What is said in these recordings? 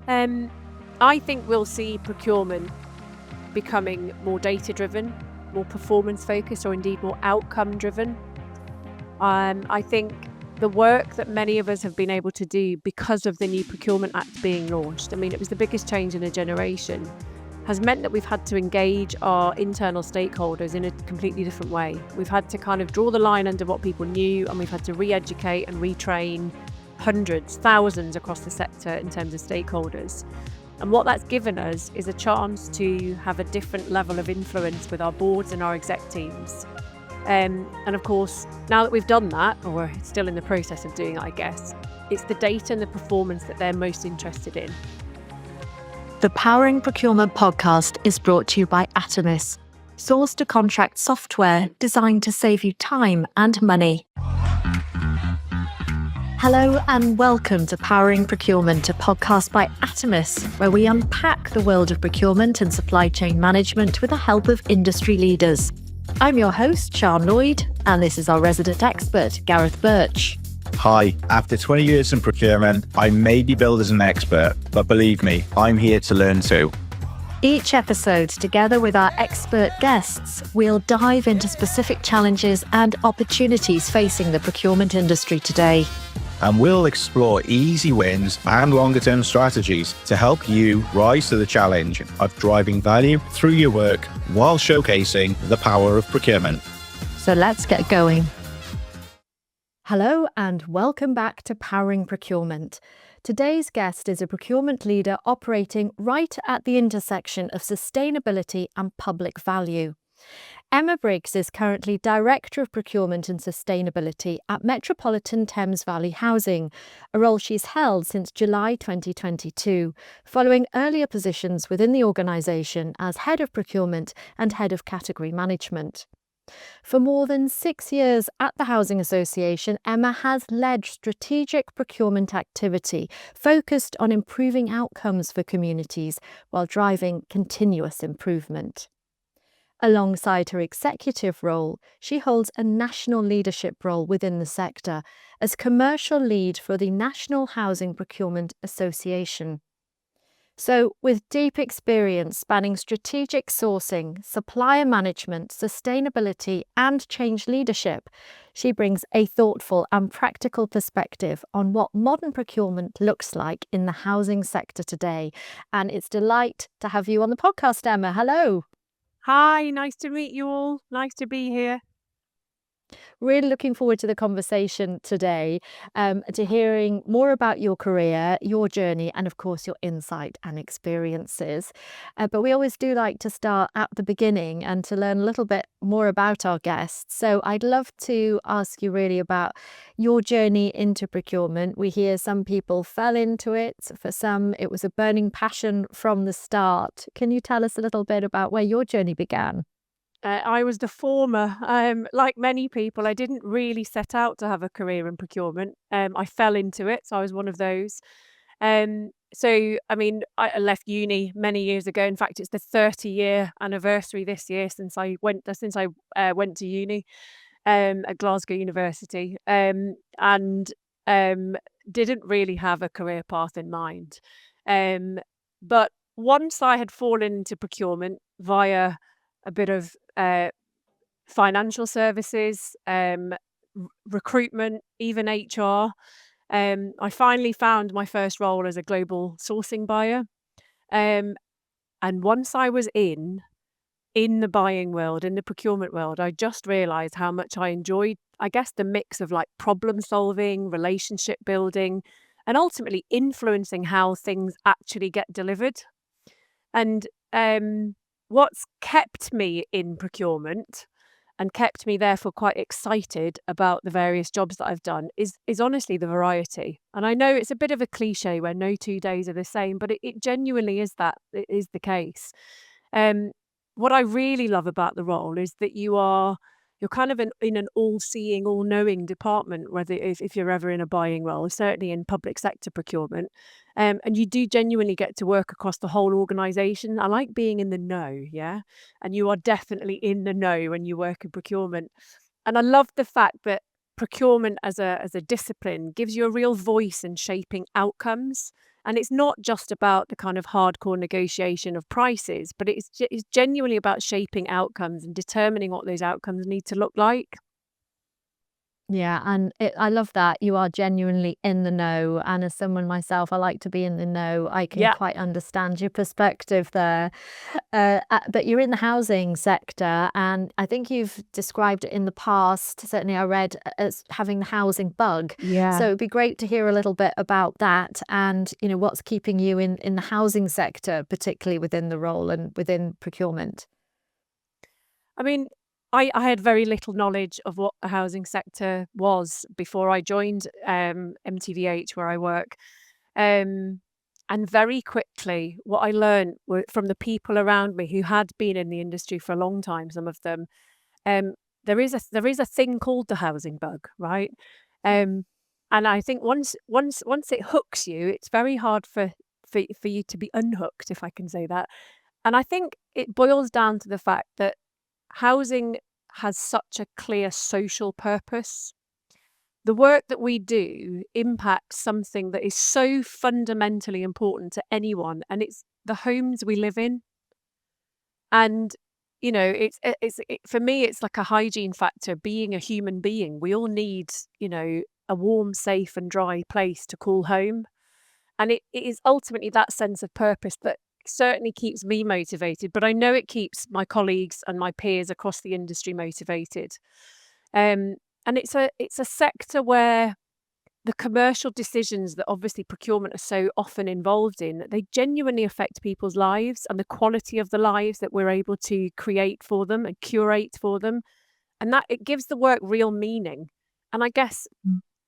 Um, I think we'll see procurement becoming more data-driven, more performance-focused, or indeed more outcome-driven. I think the work that many of us have been able to do because of the new Procurement Act being launched, it was the biggest change in a generation, has meant that we've had to engage our internal stakeholders in a completely different way. We've had to kind of draw the line under what people knew, and we've had to re-educate and retrain hundreds, thousands across the sector in terms of stakeholders. And what that's given us is a chance to have a different level of influence with our boards and our exec teams. And of course, now that we've done that, or we're still in the process of doing it, I guess, it's the data and the performance that they're most interested in. The Powering Procurement podcast is brought to you by Atomis, source to contract software designed to save you time and money. Hello and welcome to Powering Procurement, a podcast by Atomis, where we unpack the world of procurement and supply chain management with the help of industry leaders. I'm your host, Sian Lloyd, and this is our resident expert, Gareth Birch. Hi, after 20 years in procurement, I may be billed as an expert, but believe me, I'm here to learn too. Each episode, together with our expert guests, we'll dive into specific challenges and opportunities facing the procurement industry today. And we'll explore easy wins and longer-term strategies to help you rise to the challenge of driving value through your work while showcasing the power of procurement. So let's get going. Hello and welcome back to Powering Procurement. Today's guest is a procurement leader operating right at the intersection of sustainability and public value. Emma Briggs is currently Director of Procurement and Sustainability at Metropolitan Thames Valley Housing, a role she's held since July 2022, following earlier positions within the organisation as Head of Procurement and Head of Category Management. For more than 6 years at the Housing Association, Emma has led strategic procurement activity focused on improving outcomes for communities while driving continuous improvement. Alongside her executive role, she holds a national leadership role within the sector as commercial lead for the National Housing Procurement Association. So, with deep experience spanning strategic sourcing, supplier management, sustainability, and change leadership, she brings a thoughtful and practical perspective on what modern procurement looks like in the housing sector today. And it's a delight to have you on the podcast, Emma. Hello. Hi, nice to meet you all. Nice to be here. Really looking forward to the conversation today, to hearing more about your career, your journey, and of course your insight and experiences. But we always do like to start at the beginning and to learn a little bit more about our guests. So I'd love to ask you really about your journey into procurement. We hear some people fell into it. For some, it was a burning passion from the start. Can you tell us a little bit about where your journey began? I was the former. Like many people, I didn't really set out to have a career in procurement. I fell into it, so I was one of those. I left uni many years ago. In fact, it's the 30-year anniversary this year since I went to uni at Glasgow University, and didn't really have a career path in mind. But once I had fallen into procurement via a bit of financial services, recruitment, even HR. I finally found my first role as a global sourcing buyer. And once I was in the buying world, in the procurement world, I just realised how much I enjoyed, I guess, the mix of like problem solving, relationship building, and ultimately influencing how things actually get delivered. And what's kept me in procurement and kept me therefore quite excited about the various jobs that I've done is honestly the variety. And I know it's a bit of a cliche where no 2 days are the same, but it genuinely is that. It is the case. What I really love about the role is that you're kind of in an all-seeing, all-knowing department, whether if you're ever in a buying role, certainly in public sector procurement. And you do genuinely get to work across the whole organisation. I like being in the know, yeah? And you are definitely in the know when you work in procurement. And I love the fact that procurement as a discipline gives you a real voice in shaping outcomes. And it's not just about the kind of hardcore negotiation of prices, but it's genuinely about shaping outcomes and determining what those outcomes need to look like. Yeah, and I love that you are genuinely in the know. And as someone myself, I like to be in the know. I can Yeah. quite understand your perspective there. But you're in the housing sector, and I think you've described it in the past, certainly I read, as having the housing bug. So Yeah. it'd be great to hear a little bit about that and, what's keeping you in the housing sector, particularly within the role and within procurement. I mean, I had very little knowledge of what the housing sector was before I joined MTVH, where I work. Um, and very quickly, what I learned from the people around me who had been in the industry for a long time, some of them, um, there is a thing called the housing bug, right? Um, and I think once it hooks you, it's very hard for you to be unhooked, if I can say that. And I think it boils down to the fact that housing has such a clear social purpose. The work that we do impacts something that is so fundamentally important to anyone, and it's the homes we live in. And for me, it's like a hygiene factor. Being a human being, we all need a warm, safe, and dry place to call home. And it is ultimately that sense of purpose that certainly keeps me motivated, but I know it keeps my colleagues and my peers across the industry motivated. And it's a sector where the commercial decisions that obviously procurement are so often involved in, they genuinely affect people's lives and the quality of the lives that we're able to create for them and curate for them. And that it gives the work real meaning. And I guess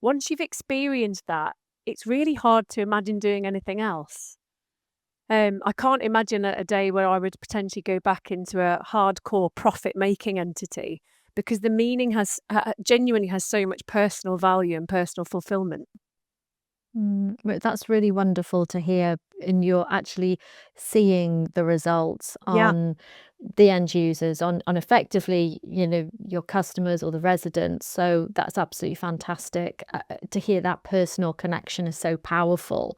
once you've experienced that, it's really hard to imagine doing anything else. I can't imagine a day where I would potentially go back into a hardcore profit-making entity because the meaning genuinely has so much personal value and personal fulfillment. But that's really wonderful to hear, and you're actually seeing the results Yeah. on the end users, on effectively, your customers or the residents. So that's absolutely fantastic. To hear that personal connection is so powerful.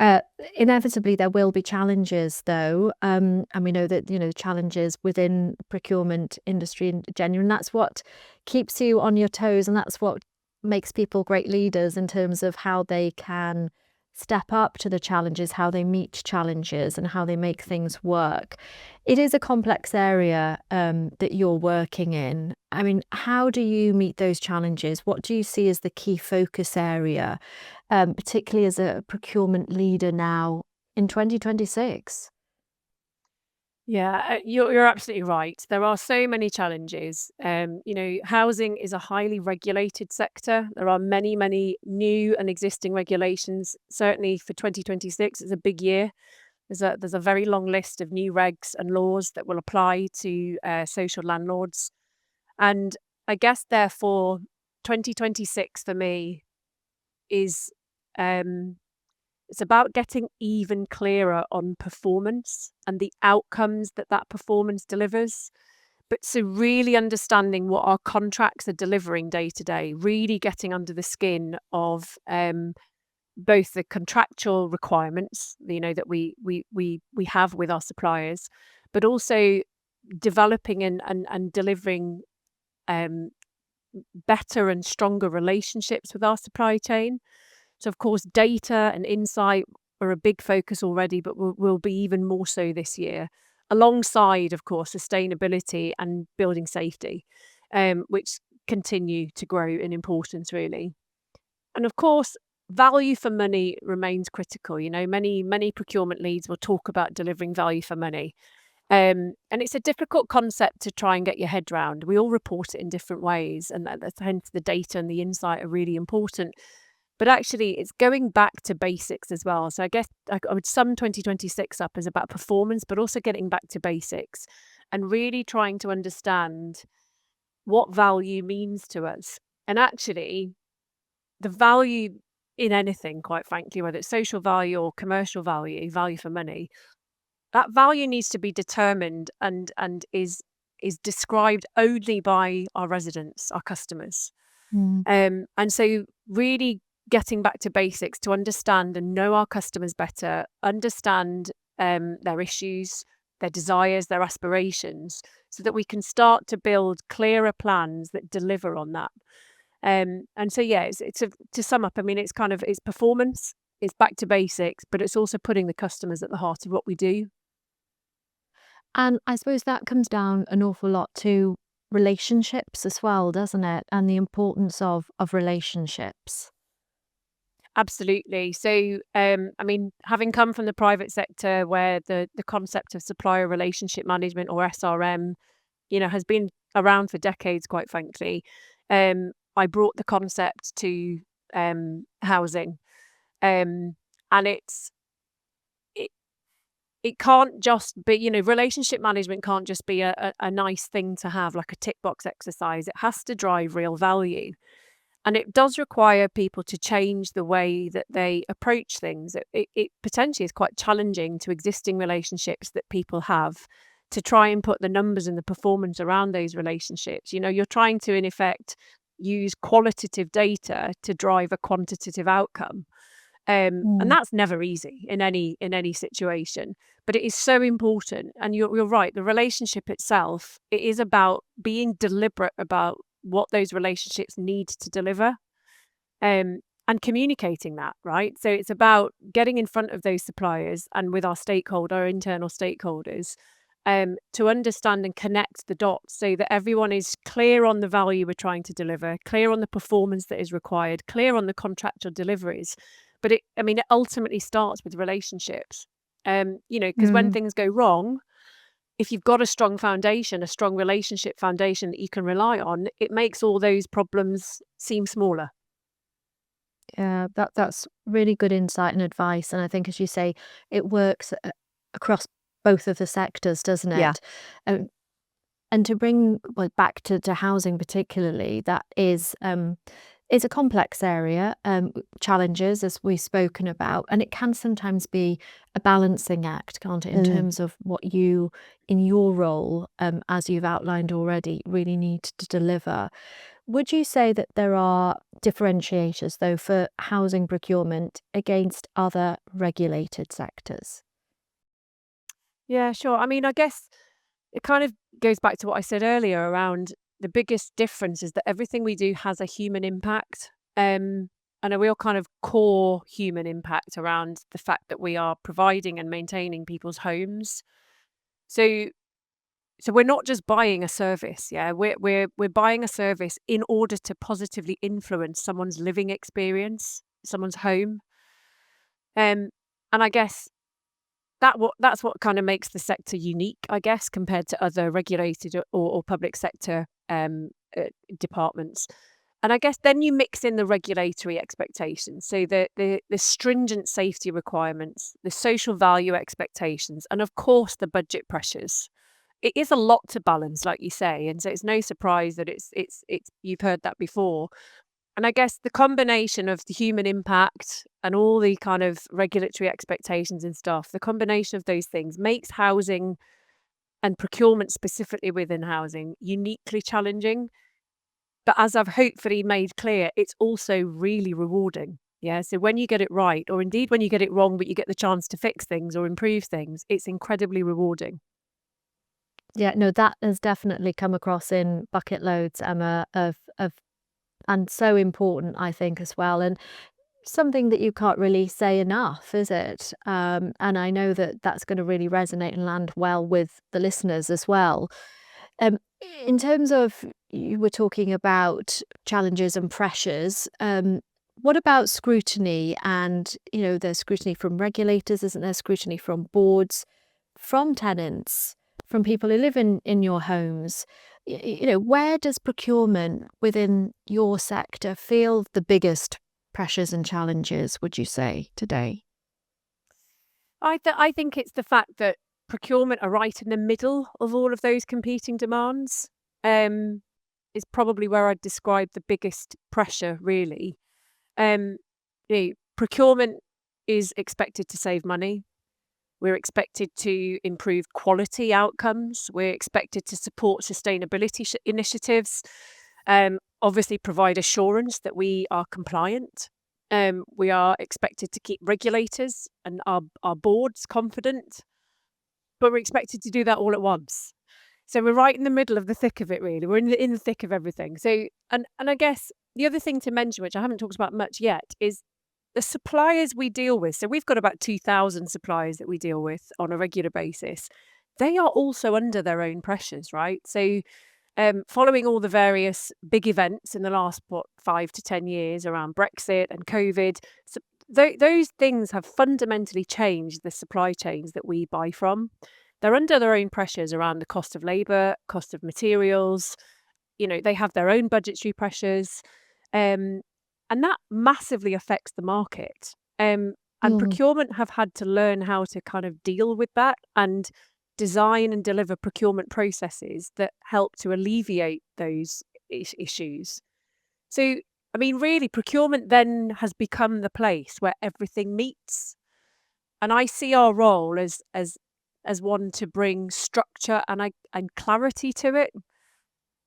Uh, Inevitably, there will be challenges, though, and we know that challenges within procurement industry and genuine. That's what keeps you on your toes, and that's what makes people great leaders in terms of how they can step up to the challenges, how they meet challenges, and how they make things work. It is a complex area that you're working in. I mean, how do you meet those challenges? What do you see as the key focus area, particularly as a procurement leader now in 2026? Yeah, you're absolutely right. There are so many challenges. Housing is a highly regulated sector. There are many, many new and existing regulations. Certainly for 2026, it's a big year. There's a very long list of new regs and laws that will apply to social landlords. And I guess therefore, 2026 for me is it's about getting even clearer on performance and the outcomes that that performance delivers. But so really understanding what our contracts are delivering day to day, really getting under the skin of both the contractual requirements, that we have with our suppliers, but also developing and delivering um, better and stronger relationships with our supply chain. So, of course, data and insight are a big focus already, but will be even more so this year, alongside, of course, sustainability and building safety, which continue to grow in importance, really. And of course, value for money remains critical. Many procurement leads will talk about delivering value for money. And it's a difficult concept to try and get your head round. We all report it in different ways, and hence the data and the insight are really important. But actually, it's going back to basics as well. So I guess I would sum 2026 up as about performance, but also getting back to basics and really trying to understand what value means to us. And actually, the value in anything, quite frankly, whether it's social value or commercial value, value for money, that value needs to be determined and is described only by our residents, our customers. And so really getting back to basics to understand and know our customers better, understand their issues, their desires, their aspirations, so that we can start to build clearer plans that deliver on that. And so, yeah, to sum up, I mean, it's performance, it's back to basics, but it's also putting the customers at the heart of what we do. And I suppose that comes down an awful lot to relationships as well, doesn't it? And the importance of relationships. Absolutely. So, I mean, having come from the private sector where the concept of supplier relationship management, or SRM, has been around for decades, quite frankly, I brought the concept to housing, and it it can't just be, relationship management can't just be a nice thing to have, like a tick box exercise. It has to drive real value. And it does require people to change the way that they approach things. It potentially is quite challenging to existing relationships that people have, to try and put the numbers and the performance around those relationships. You're trying to, in effect, use qualitative data to drive a quantitative outcome. And that's never easy in any situation, but it is so important. And you're right, the relationship itself, it is about being deliberate about what those relationships need to deliver, and communicating that, right? So it's about getting in front of those suppliers and with our internal stakeholders, to understand and connect the dots so that everyone is clear on the value we're trying to deliver, clear on the performance that is required, clear on the contractual deliveries. But it ultimately starts with relationships, because when things go wrong, if you've got a strong foundation, a strong relationship foundation that you can rely on, it makes all those problems seem smaller. Yeah, that's really good insight and advice. And I think, as you say, it works across both of the sectors, doesn't Yeah. it? And to bring back to housing particularly, that is a complex area, challenges as we've spoken about, and it can sometimes be a balancing act, can't it, in terms of what you, in your role, as you've outlined already, really need to deliver. Would you say that there are differentiators, though, for housing procurement against other regulated sectors? Yeah, sure. I mean, I guess it kind of goes back to what I said earlier around the biggest difference is that everything we do has a human impact, and a real kind of core human impact around the fact that we are providing and maintaining people's homes. So so we're not just buying a service, yeah. We're buying a service in order to positively influence someone's living experience, someone's home. And I guess that's what kind of makes the sector unique, I guess, compared to other regulated or public sector departments. And I guess then you mix in the regulatory expectations, so the stringent safety requirements, the social value expectations, and of course the budget pressures. It is a lot to balance, like you say, and so it's no surprise that it's you've heard that before. And I guess the combination of the human impact and all the kind of regulatory expectations and stuff, the combination of those things makes housing and procurement specifically within housing uniquely challenging. But as I've hopefully made clear, it's also really rewarding. Yeah. So when you get it right, or indeed when you get it wrong, but you get the chance to fix things or improve things, it's incredibly rewarding. Yeah, no, that has definitely come across in bucket loads, Emma, of and so important, I think, as well. And something that you can't really say enough, is it? And I know that that's going to really resonate and land well with the listeners as well. Um, in terms of, you were talking about challenges and pressures. What about scrutiny? And there's scrutiny from regulators, isn't there? Scrutiny from boards, from tenants, from people who live in your homes. Where does procurement within your sector feel the biggest pressures and challenges, would you say, today? I think it's the fact that procurement are right in the middle of all of those competing demands, um, is probably where I'd describe the biggest pressure, really. Um, Procurement is expected to save money. We're expected to improve quality outcomes. We're expected to support sustainability initiatives. obviously provide assurance that we are compliant. We are expected to keep regulators and our boards confident, but we're expected to do that all at once. So we're right in the middle of the thick of it, really. We're in the thick of everything. So, and I guess the other thing to mention, which I haven't talked about much yet, is the suppliers we deal with. So we've got about 2,000 suppliers that we deal with on a regular basis. They are also under their own pressures, right? So following all the various big events in the last, 5 to 10 years around Brexit and COVID, so those things have fundamentally changed the supply chains that we buy from. They're under their own pressures around the cost of labour, cost of materials. They have their own budgetary pressures. Um, and that massively affects the market. And Mm. procurement have had to learn how to kind of deal with that and design and deliver procurement processes that help to alleviate those issues. So, I mean, really, procurement then has become the place where everything meets. And I see our role as one to bring structure and clarity to it.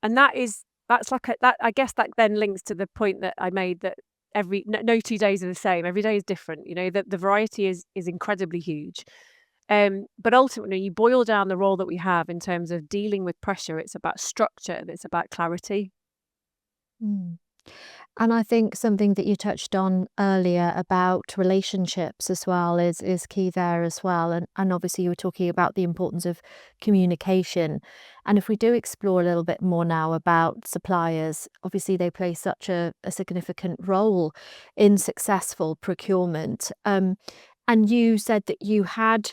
And that's like that. I guess that then links to the point that I made that no 2 days are the same. Every day is different. The variety is incredibly huge. But ultimately, you boil down the role that we have in terms of dealing with pressure. It's about structure and it's about clarity. Mm. And I think something that you touched on earlier about relationships as well is key there as well. And obviously you were talking about the importance of communication. And if we do explore a little bit more now about suppliers, obviously they play such a significant role in successful procurement. And you said that you had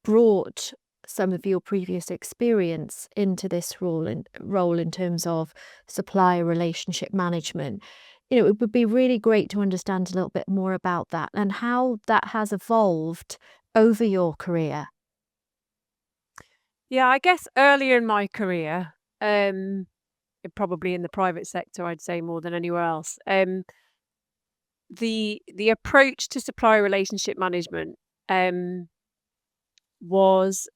brought some of your previous experience into this role in terms of supplier relationship management. It would be really great to understand a little bit more about that and how that has evolved over your career. Yeah, I guess earlier in my career, probably in the private sector, I'd say more than anywhere else. The approach to supplier relationship management was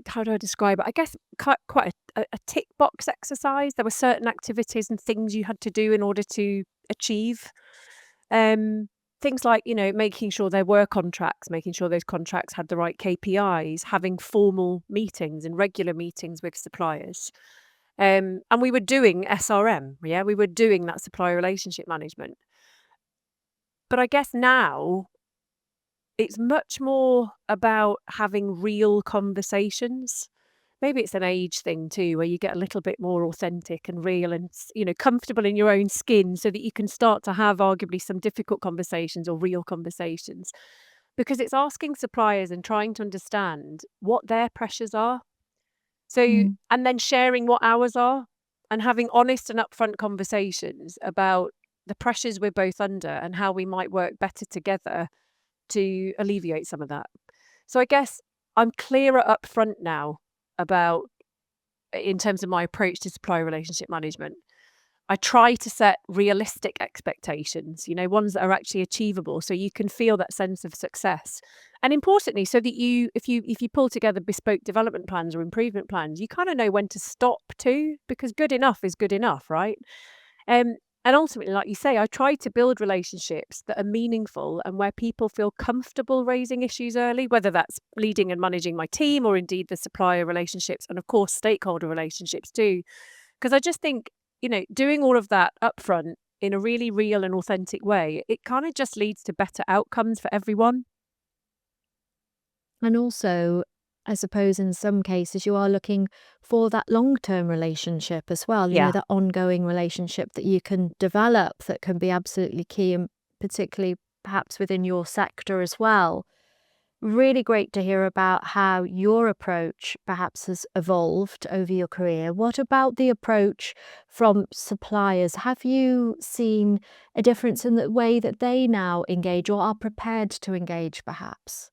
how do I describe it? I guess quite a tick box exercise. There were certain activities and things you had to do in order to achieve. Um, Things like, making sure there were contracts, making sure those contracts had the right KPIs, having formal meetings and regular meetings with suppliers. And we were doing SRM, yeah, we were doing that supplier relationship management. But I guess now it's much more about having real conversations. Maybe it's an age thing too, where you get a little bit more authentic and real and, comfortable in your own skin so that you can start to have arguably some difficult conversations or real conversations. Because it's asking suppliers and trying to understand what their pressures are. So, Mm. and then sharing what ours are and having honest and upfront conversations about the pressures we're both under and how we might work better together to alleviate some of that. So I guess I'm clearer up front now about in terms of my approach to supplier relationship management. I try to set realistic expectations, ones that are actually achievable so you can feel that sense of success. And importantly, so that if you pull together bespoke development plans or improvement plans, you kind of know when to stop too, because good enough is good enough, right? Um, and ultimately, like you say, I try to build relationships that are meaningful and where people feel comfortable raising issues early, whether that's leading and managing my team or indeed the supplier relationships and, of course, stakeholder relationships too. Because I just think, doing all of that upfront in a really real and authentic way, it kind of just leads to better outcomes for everyone. And also, I suppose in some cases you are looking for that long-term relationship as well, Yeah. that ongoing relationship that you can develop that can be absolutely key, and particularly perhaps within your sector as well. Really great to hear about how your approach perhaps has evolved over your career. What about the approach from suppliers? Have you seen a difference in the way that they now engage or are prepared to engage perhaps?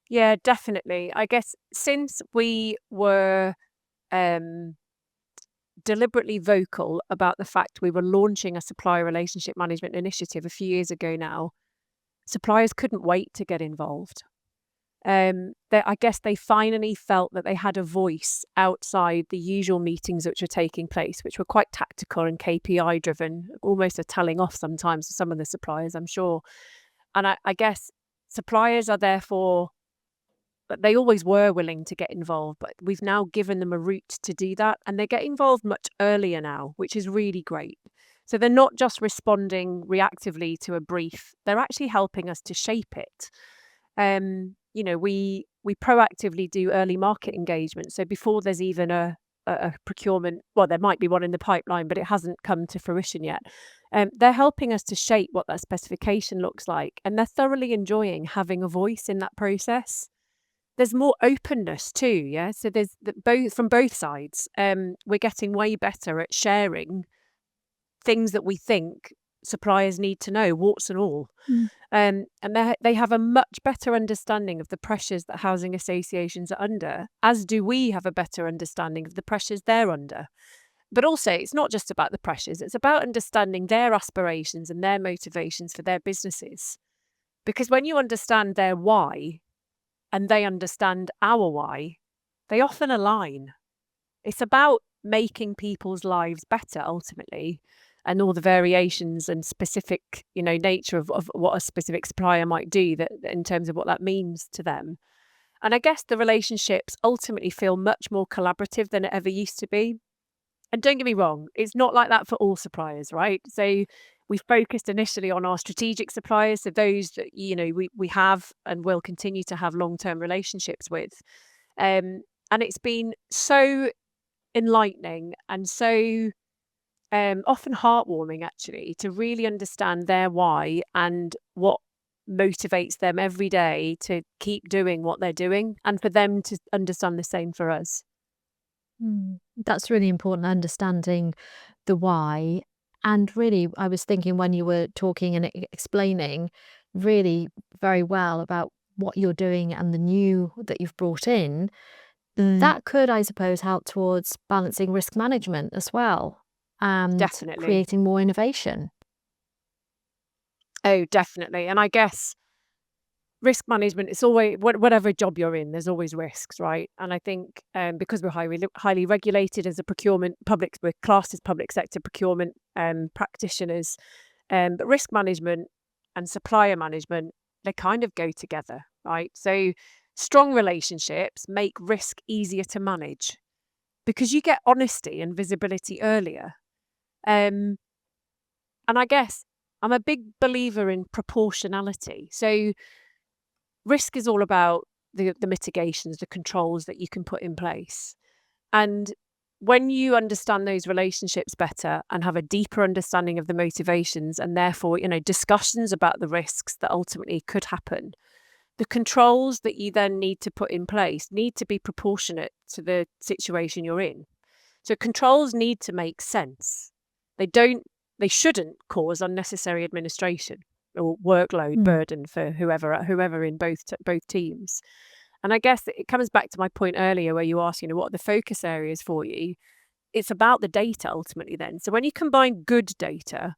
Yeah, definitely. I guess since we were um, deliberately vocal about the fact we were launching a supplier relationship management initiative a few years ago now, suppliers couldn't wait to get involved. I guess they finally felt that they had a voice outside the usual meetings which were taking place, which were quite tactical and KPI driven, almost a telling off sometimes for some of the suppliers, I'm sure. And I guess suppliers are therefore, but they always were willing to get involved, but we've now given them a route to do that. And they get involved much earlier now, which is really great. So they're not just responding reactively to a brief, they're actually helping us to shape it. We proactively do early market engagement. So before there's even a procurement, well, there might be one in the pipeline, but it hasn't come to fruition yet. They're helping us to shape what that specification looks like, and they're thoroughly enjoying having a voice in that process. There's more openness too, yeah. So there's both from both sides. We're getting way better at sharing things that we think suppliers need to know, warts and all. And they have a much better understanding of the pressures that housing associations are under, as do we have a better understanding of the pressures they're under. But also, it's not just about the pressures, it's about understanding their aspirations and their motivations for their businesses. Because when you understand their why and they understand our why, they often align. It's about making people's lives better ultimately, and all the variations and specific, nature of what a specific supplier might do that in terms of what that means to them. And I guess the relationships ultimately feel much more collaborative than it ever used to be. And don't get me wrong, it's not like that for all suppliers, right? So we focused initially on our strategic suppliers, so those that we have and will continue to have long-term relationships with. And it's been so enlightening and so often heartwarming, actually, to really understand their why and what motivates them every day to keep doing what they're doing, and for them to understand the same for us. That's really important, understanding the why. And really, I was thinking when you were talking and explaining really very well about what you're doing and the new that you've brought in, that could, I suppose, help towards balancing risk management as well and Definitely. creating more innovation. Oh, definitely. And I guess risk management, it's always, whatever job you're in, there's always risks, right? And I think because we're highly regulated as a we're classed as public sector procurement practitioners, but risk management and supplier management, they kind of go together, right? So strong relationships make risk easier to manage because you get honesty and visibility earlier. And I guess I'm a big believer in proportionality. So risk is all about the mitigations, the controls that you can put in place. And when you understand those relationships better and have a deeper understanding of the motivations and therefore, discussions about the risks that ultimately could happen, the controls that you then need to put in place need to be proportionate to the situation you're in. So controls need to make sense. They shouldn't cause unnecessary administration or workload burden for whoever in both teams. And I guess it comes back to my point earlier where you asked, what are the focus areas for you? It's about the data ultimately then. So when you combine good data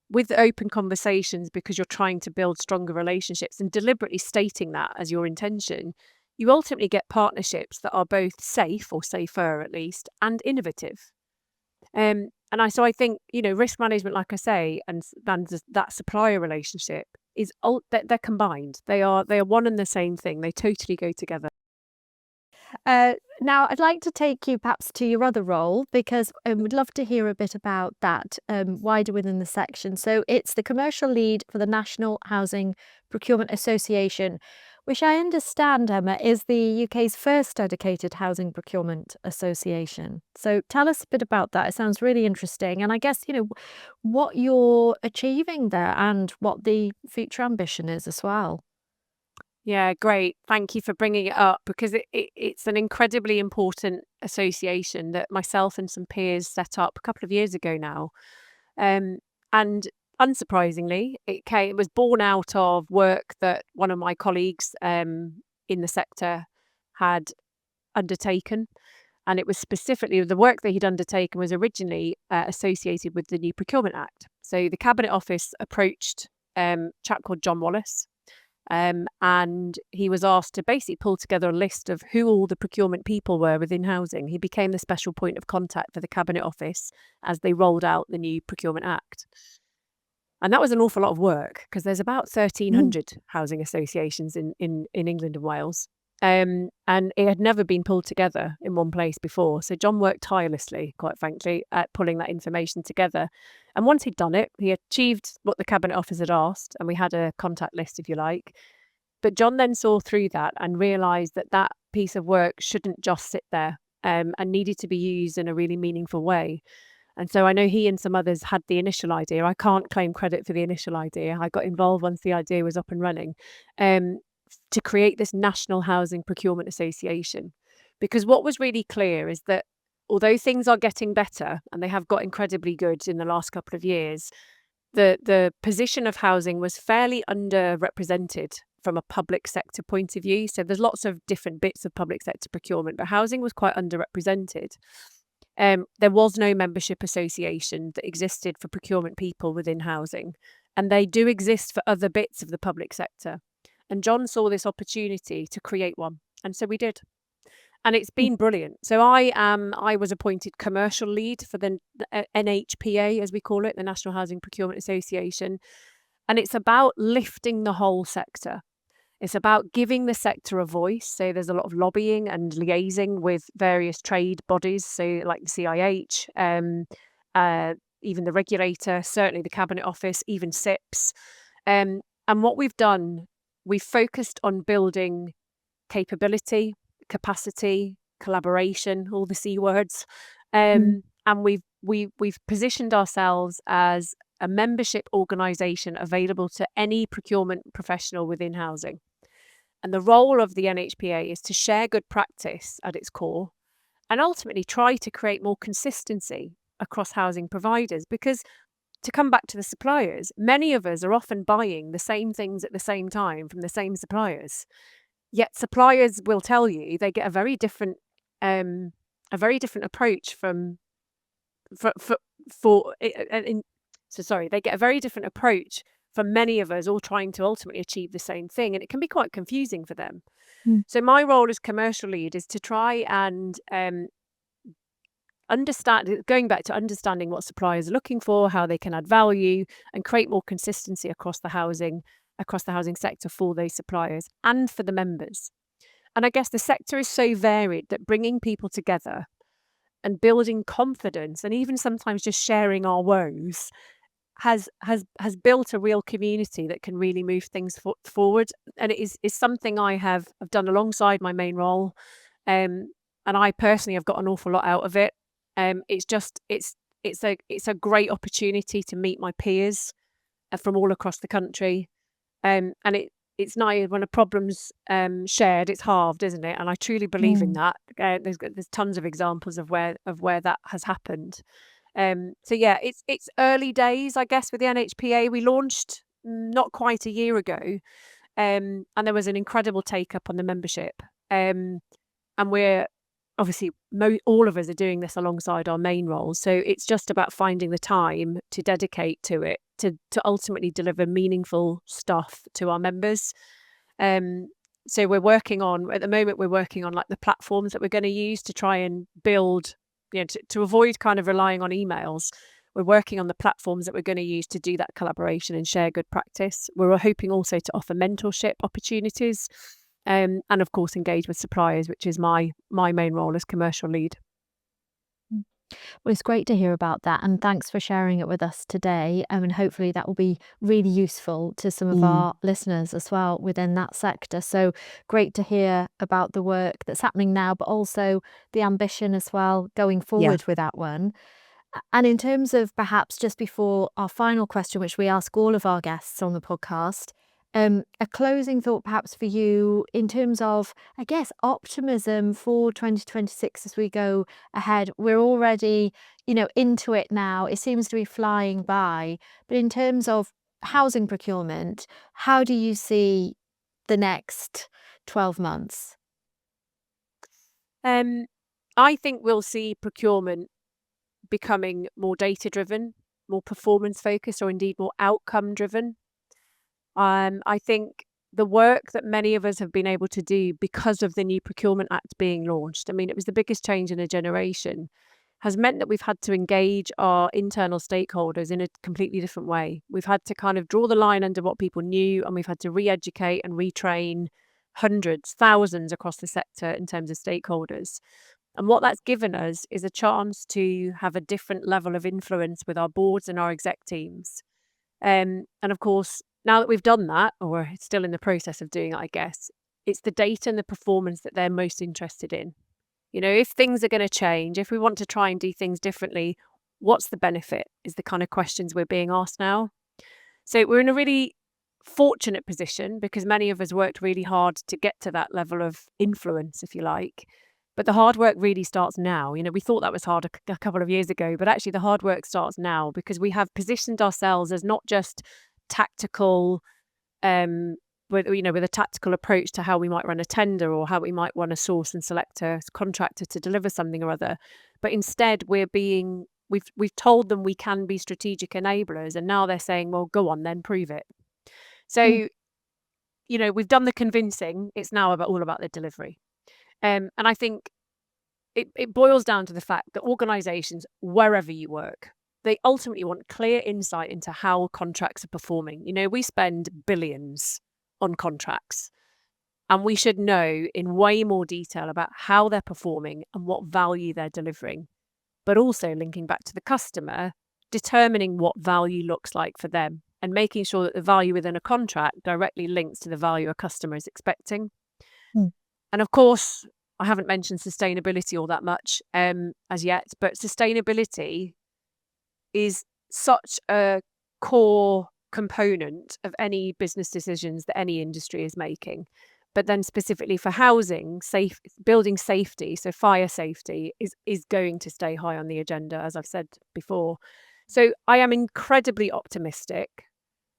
with open conversations because you're trying to build stronger relationships and deliberately stating that as your intention, you ultimately get partnerships that are both safe, or safer at least, and innovative. So I think, risk management, like I say, and that supplier relationship is they're combined. They are one and the same thing. They totally go together. Now, I'd like to take you perhaps to your other role because we'd love to hear a bit about that wider within the section. So it's the commercial lead for the National Housing Procurement Association, which I understand, Emma, is the UK's first dedicated housing procurement association. So tell us a bit about that. It sounds really interesting. And I guess, what you're achieving there and what the future ambition is as well. Yeah, great. Thank you for bringing it up because it's an incredibly important association that myself and some peers set up a couple of years ago now. And unsurprisingly, it was born out of work that one of my colleagues in the sector had undertaken. And it was specifically the work that he'd undertaken was originally associated with the new Procurement Act. So the Cabinet Office approached a chap called John Wallace, And he was asked to basically pull together a list of who all the procurement people were within housing. He became the special point of contact for the Cabinet Office as they rolled out the new Procurement Act. And that was an awful lot of work because there's about 1,300 housing associations in England and Wales. And it had never been pulled together in one place before. So John worked tirelessly, quite frankly, at pulling that information together. And once he'd done it, he achieved what the Cabinet Office had asked, and we had a contact list, if you like. But John then saw through that and realised that that piece of work shouldn't just sit there and needed to be used in a really meaningful way. And so I know he and some others had the initial idea. I can't claim credit for the initial idea. I got involved once the idea was up and running, to create this National Housing Procurement Association. Because what was really clear is that although things are getting better, and they have got incredibly good in the last couple of years, the position of housing was fairly underrepresented from a public sector point of view. So there's lots of different bits of public sector procurement, but housing was quite underrepresented. There was no membership association that existed for procurement people within housing, and they do exist for other bits of the public sector. And John saw this opportunity to create one, and so we did. And it's been brilliant. So I was appointed commercial lead for the NHPA, as we call it, the National Housing Procurement Association. And it's about lifting the whole sector. It's about giving the sector a voice. So there's a lot of lobbying and liaising with various trade bodies, so like the CIH, even the regulator, certainly the Cabinet Office, even SIPs. And what we've done, we've focused on building capability, capacity, collaboration, all the C words. And we've positioned ourselves as a membership organisation available to any procurement professional within housing. And the role of the NHPA is to share good practice at its core and ultimately try to create more consistency across housing providers. Because to come back to the suppliers, many of us are often buying the same things at the same time from the same suppliers. Yet suppliers will tell you they get a very different approach they get a very different approach from many of us all trying to ultimately achieve the same thing, and it can be quite confusing for them. So my role as commercial lead is to try and going back to understanding what suppliers are looking for, how they can add value, and create more consistency across the housing sector for those suppliers and for the members. And I guess the sector is so varied that bringing people together and building confidence, and even sometimes just sharing our woes, has built a real community that can really move things forward. And it is something I have done alongside my main role, and I personally have got an awful lot out of it. It's a great opportunity to meet my peers from all across the country, and it's nice when a problem's shared, it's halved, isn't it? And I truly believe in that. There's tons of examples of where that has happened. So yeah, it's early days, I guess, with the NHPA. We launched not quite a year ago, and there was an incredible take up on the membership. And we're obviously all of us are doing this alongside our main roles. So it's just about finding the time to dedicate to it, to ultimately deliver meaningful stuff to our members. So at the moment we're working on like the platforms that we're going to use to try and build, to avoid kind of relying on emails. We're working on the platforms that we're going to use to do that collaboration and share good practice. We're hoping also to offer mentorship opportunities, and of course engage with suppliers, which is my main role as commercial lead. Well, it's great to hear about that, and thanks for sharing it with us today. And hopefully that will be really useful to some of our listeners as well within that sector. So great to hear about the work that's happening now, but also the ambition as well going forward with that one. And in terms of perhaps just before our final question, which we ask all of our guests on the podcast, a closing thought perhaps for you in terms of, I guess, optimism for 2026 as we go ahead. We're already, into it now. It seems to be flying by. But in terms of housing procurement, how do you see the next 12 months? I think we'll see procurement becoming more data-driven, more performance-focused, or indeed more outcome-driven. I think the work that many of us have been able to do because of the new Procurement Act being launched, I mean, it was the biggest change in a generation, has meant that we've had to engage our internal stakeholders in a completely different way. We've had to kind of draw the line under what people knew, and we've had to re-educate and retrain hundreds, thousands across the sector in terms of stakeholders. And what that's given us is a chance to have a different level of influence with our boards and our exec teams. And of course, now that we've done that, or we're still in the process of doing it, I guess, it's the data and the performance that they're most interested in. You know, if things are going to change, if we want to try and do things differently, what's the benefit is the kind of questions we're being asked now. So we're in a really fortunate position because many of us worked really hard to get to that level of influence, if you like. But the hard work really starts now. You know, we thought that was hard a couple of years ago, but actually the hard work starts now because we have positioned ourselves as not just tactical, with a tactical approach to how we might run a tender or how we might want to source and select a contractor to deliver something or other, but instead we've told them we can be strategic enablers, and now they're saying, well, go on then, prove it. So, we've done the convincing. It's now all about the delivery. And I think it boils down to the fact that organisations, wherever you work, they ultimately want clear insight into how contracts are performing. You know, we spend billions on contracts, and we should know in way more detail about how they're performing and what value they're delivering, but also linking back to the customer, determining what value looks like for them and making sure that the value within a contract directly links to the value a customer is expecting. And of course, I haven't mentioned sustainability all that much as yet, but sustainability is such a core component of any business decisions that any industry is making. But then specifically for housing, building safety, so fire safety is going to stay high on the agenda, as I've said before. So I am incredibly optimistic.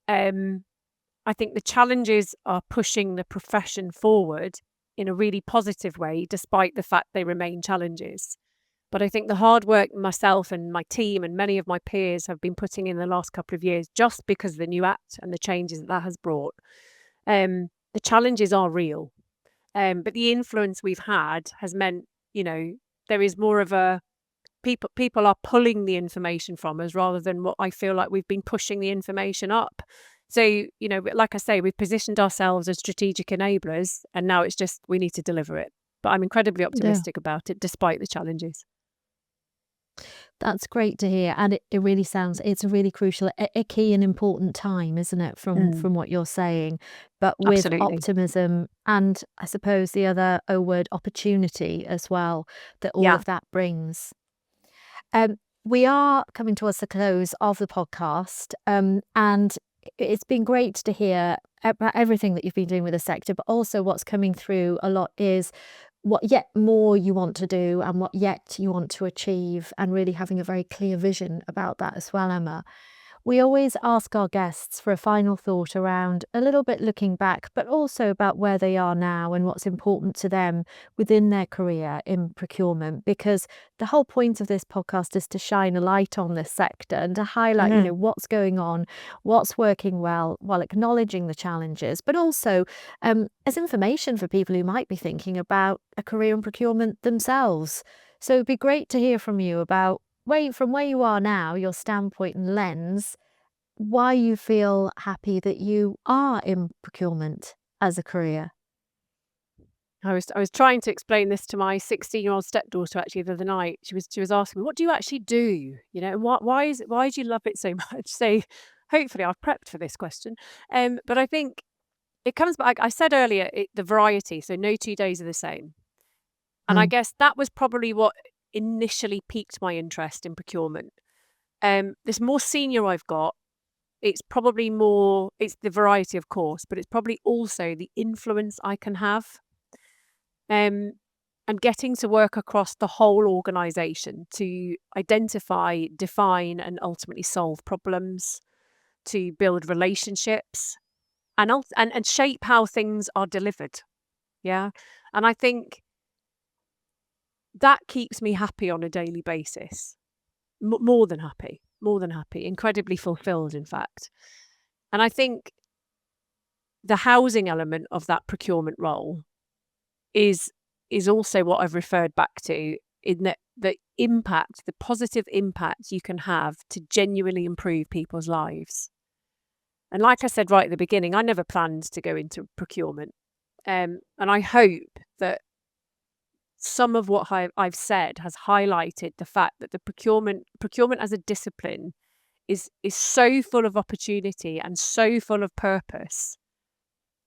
I think the challenges are pushing the profession forward in a really positive way, despite the fact they remain challenges. But I think the hard work myself and my team and many of my peers have been putting in the last couple of years, just because of the new Act and the changes that has brought, the challenges are real. But the influence we've had has meant, there is more of a people are pulling the information from us rather than what I feel like we've been pushing the information up. So, like I say, we've positioned ourselves as strategic enablers, and now it's just we need to deliver it. But I'm incredibly optimistic about it, despite the challenges. That's great to hear. And it really sounds, it's a really crucial, a key and important time, isn't it, from what you're saying, but with Absolutely. optimism and I suppose the other O word, opportunity as well, that all of that brings. We are coming towards the close of the podcast, and it's been great to hear about everything that you've been doing with the sector, but also what's coming through a lot is what yet more you want to do and what yet you want to achieve, and really having a very clear vision about that as well, Emma. We always ask our guests for a final thought around a little bit looking back, but also about where they are now and what's important to them within their career in procurement, because the whole point of this podcast is to shine a light on this sector and to highlight, what's going on, what's working well, while acknowledging the challenges, but also as information for people who might be thinking about a career in procurement themselves. So it'd be great to hear from you about from where you are now, your standpoint and lens, why you feel happy that you are in procurement as a career. I was trying to explain this to my 16-year-old stepdaughter actually the other night. She was asking me, "What do you actually do? Why do you love it so much?" So hopefully I've prepped for this question. But I think it comes back. I said earlier the variety. So no 2 days are the same, and I guess that was probably what initially piqued my interest in procurement. This more senior I've got, it's the variety, of course, but it's probably also the influence I can have. And getting to work across the whole organisation to identify, define, and ultimately solve problems, to build relationships, and shape how things are delivered. Yeah, and I think that keeps me happy on a daily basis. More than happy, incredibly fulfilled, in fact. And I think the housing element of that procurement role is also what I've referred back to, in that the positive impact you can have to genuinely improve people's lives. And like I said right at the beginning, I never planned to go into procurement. And I hope that some of what I've said has highlighted the fact that the procurement as a discipline is so full of opportunity and so full of purpose.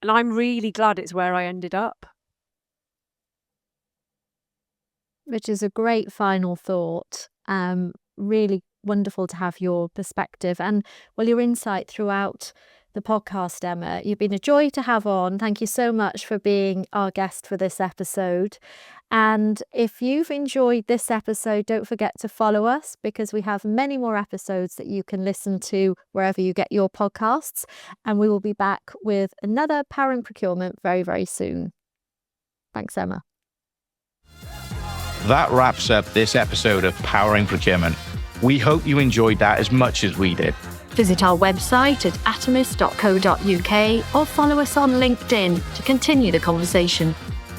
And I'm really glad it's where I ended up. Which is a great final thought. Really wonderful to have your perspective and, well, your insight throughout the podcast, Emma. You've been a joy to have on. Thank you so much for being our guest for this episode. And if you've enjoyed this episode, don't forget to follow us, because we have many more episodes that you can listen to wherever you get your podcasts. And we will be back with another Powering Procurement very, very soon. Thanks, Emma. That wraps up this episode of Powering Procurement. We hope you enjoyed that as much as we did. Visit our website at atomis.co.uk or follow us on LinkedIn to continue the conversation.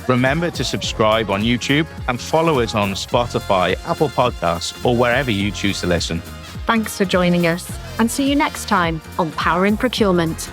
Remember to subscribe on YouTube and follow us on Spotify, Apple Podcasts, or wherever you choose to listen. Thanks for joining us, and see you next time on Powering Procurement.